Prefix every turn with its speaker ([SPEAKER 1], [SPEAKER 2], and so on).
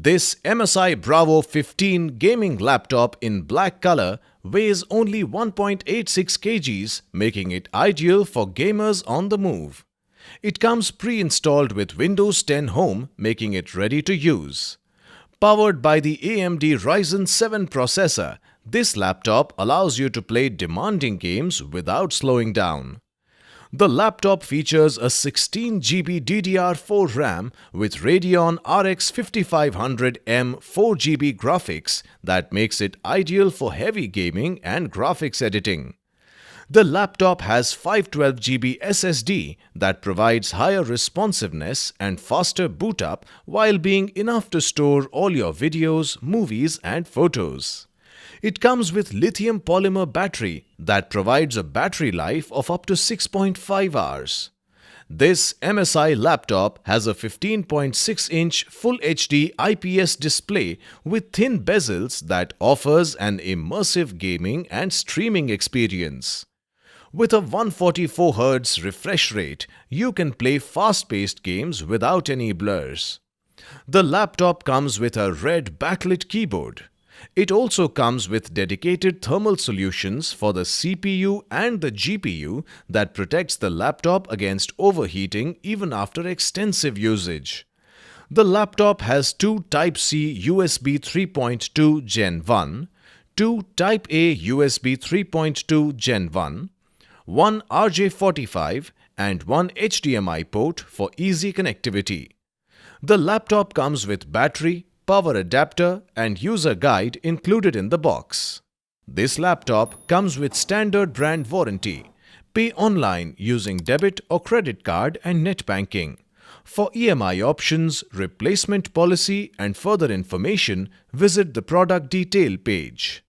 [SPEAKER 1] This MSI Bravo 15 gaming laptop in black color weighs only 1.86 kgs, making it ideal for gamers on the move. It comes pre-installed with Windows 10 Home, making it ready to use. Powered by the AMD Ryzen 7 processor, this laptop allows you to play demanding games without slowing down. The laptop features a 16GB DDR4 RAM with Radeon RX 5500M 4GB graphics that makes it ideal for heavy gaming and graphics editing. The laptop has 512GB SSD that provides higher responsiveness and faster boot up while being enough to store all your videos, movies and photos. It comes with lithium polymer battery that provides a battery life of up to 6.5 hours. This MSI laptop has a 15.6-inch Full HD IPS display with thin bezels that offers an immersive gaming and streaming experience. With a 144Hz refresh rate, you can play fast-paced games without any blurs. The laptop comes with a red backlit keyboard. It also comes with dedicated thermal solutions for the CPU and the GPU that protects the laptop against overheating even after extensive usage. The laptop has two Type-C USB 3.2 Gen 1, two Type-A USB 3.2 Gen 1, one RJ45 and one HDMI port for easy connectivity. The laptop comes with battery, power adapter and user guide included in the box. This laptop comes with standard brand warranty. Pay online using debit or credit card and net banking. For EMI options, replacement policy and further information, visit the product detail page.